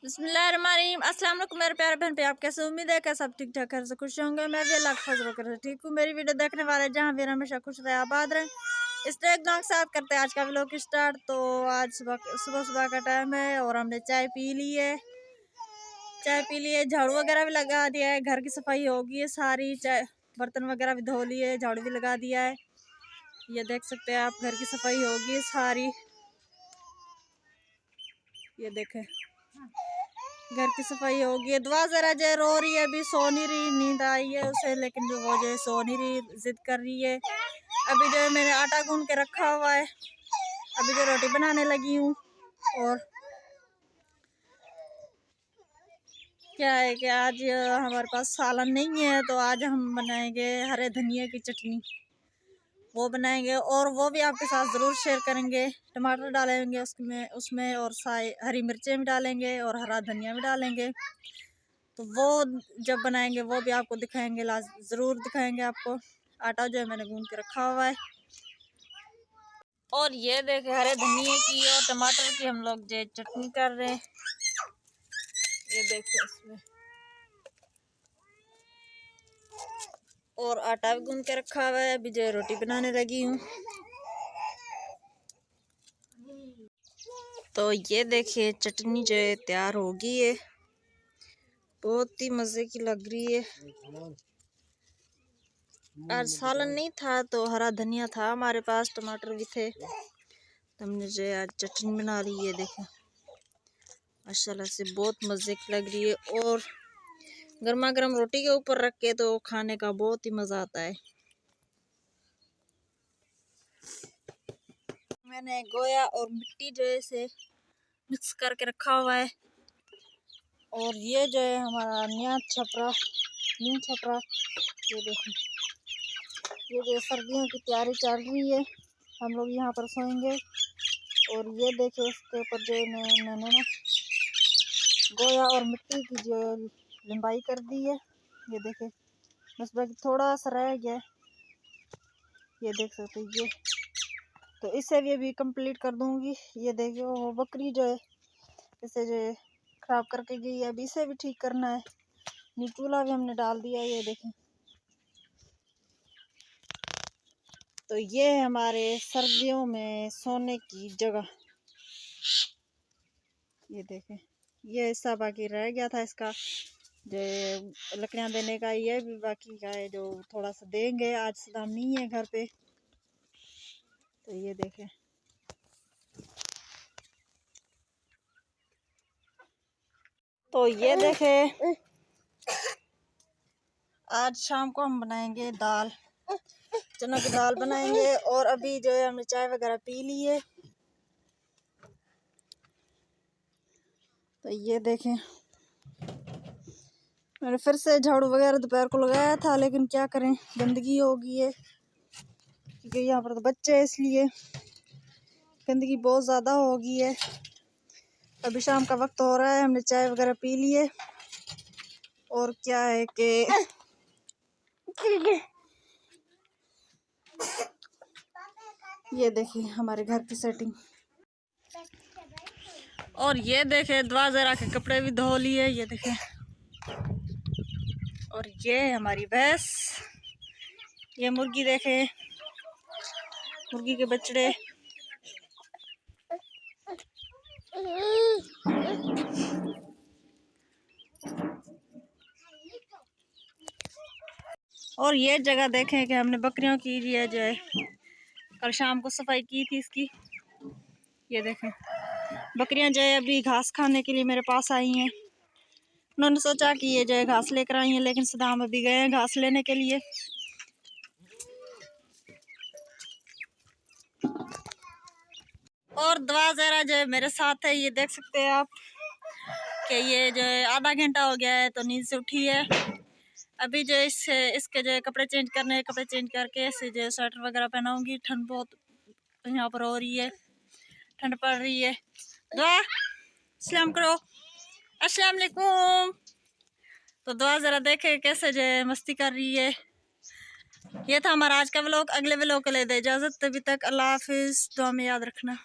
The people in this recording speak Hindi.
बिस्मिल्लाहिर्रहमानिर्रहीम। अस्सलाम वालेकुम मेरे प्यारे बहन पे, आप कैसे? उम्मीद है कि सब ठीक ठाक घर से खुश होंगे। मैं भी अल्लाह का फजल कर ठीक हूँ। मेरी वीडियो देखने वाले जहाँ भी हमेशा खुश रहे, आबाद रहे। इस ब्लॉग के साथ करते हैं आज का व्लॉग स्टार्ट। तो आज सुबह का टाइम है और हमने चाय पी ली है, झाड़ू वगैरह भी लगा दिया है, घर की सफाई होगी है सारी, चाय बर्तन वगैरह भी धो लिए, झाड़ू भी लगा दिया है। ये देख सकते हैं आप, घर की सफाई होगी सारी। ये देखें, घर की सफाई होगी है। दुआ जरा जो रो रही है, अभी सो नहीं रही, नींद आई है उसे, लेकिन जो वो जो है सो नहीं रही, जिद कर रही है। अभी जो है मैंने आटा गूंद के रखा हुआ है, अभी जो रोटी बनाने लगी हूँ। और क्या है कि आज हमारे पास सालन नहीं है, तो आज हम बनाएंगे हरे धनिया की चटनी, वो बनाएंगे और वो भी आपके साथ ज़रूर शेयर करेंगे। टमाटर डालेंगे उसमें और हरी मिर्चें भी डालेंगे और हरा धनिया भी डालेंगे। तो वो जब बनाएंगे वो भी आपको दिखाएंगे, ज़रूर दिखाएंगे आपको। आटा जो है मैंने गूंद के रखा हुआ है। और ये देखे हरे धनिया की और टमाटर की हम लोग जो चटनी कर रहे हैं। ये देखे इसमें और आटा भी गूंद के रखा हुआ है। अभी जो रोटी बनाने लगी हूँ। तो ये देखिए चटनी जो है तैयार हो गई है, बहुत ही मज़े की लग रही है। आज सालन नहीं था तो हरा धनिया था हमारे पास, टमाटर भी थे, तो हमने जो आज चटनी बना ली है। देखें माशाल्लाह से बहुत मज़े की लग रही है और गर्मा गर्म रोटी के ऊपर रख के तो खाने का बहुत ही मज़ा आता है। मैंने गोया और मिट्टी जो है से मिक्स करके रखा हुआ है। और ये जो है हमारा नीम छपरा, ये देखें, ये जो सर्दियों की तैयारी चल रही है, हम लोग यहाँ पर सोएंगे। और ये देखे इसके ऊपर जो मैंने ना गोया और मिट्टी की जो लंबाई कर दी है। ये देखे बस बाकी थोड़ा सा रह गया, ये देख सकते हैं ये। तो इसे भी अभी कंप्लीट कर दूंगी। ये देखिए वो बकरी जो है इसे जो है खराब करके गई है, अभी इसे भी ठीक करना है। चूल्हा भी हमने डाल दिया है, ये देखें। तो ये है हमारे सर्दियों में सोने की जगह। ये देखें, ये हिस्सा बाकी रह गया था इसका जो लकड़ियां देने का, ये भी बाकी का है जो थोड़ा सा देंगे। आज सदाम नहीं है घर पे, तो ये देखें। तो ये देखें, आज शाम को हम बनाएंगे दाल, चना की दाल बनाएंगे। और अभी जो है हमने चाय वगैरह पी ली है। तो ये देखें, मैंने फिर से झाड़ू वगैरह दोपहर को लगाया था, लेकिन क्या करें गंदगी हो गई है, क्योंकि यहाँ पर तो बच्चे हैं, इसलिए गंदगी बहुत ज़्यादा हो गई है। अभी शाम का वक्त हो रहा है, हमने चाय वगैरह पी ली है। और क्या है कि ये देखिए हमारे घर की सेटिंग। और ये देखे दुआ जरा के कपड़े भी धो लिए, ये देखे। और ये हमारी भैंस, ये मुर्गी देखे, मुर्गी के बछड़े। और ये जगह देखें कि हमने बकरियों की ये जो है कल शाम को सफाई की थी इसकी। ये देखें बकरियां जो है अभी घास खाने के लिए मेरे पास आई हैं। उन्होंने सोचा कि ये जो है घास लेकर आई हैं, लेकिन सदाम अभी गए हैं घास लेने के लिए। और दुआ जरा जो है मेरे साथ है, ये देख सकते हैं आप कि ये जो है आधा घंटा हो गया है तो नींद से उठी है। अभी जो इसके जो कपड़े चेंज करने हैं, कपड़े चेंज करके इसे जो स्वेटर वगैरह पहनाऊंगी। ठंड बहुत यहाँ पर हो रही है, ठंड पड़ रही है। दुआ सलाम करो, अस्सलाम वालेकुम। तो दुआ ज़रा देखे कैसे जो मस्ती कर रही है। ये था हमारा आज का व्लॉग। अगले व्लॉग के लिए दे इजाज़त, तभी तक अल्लाह हाफिज़, दुआ में याद रखना।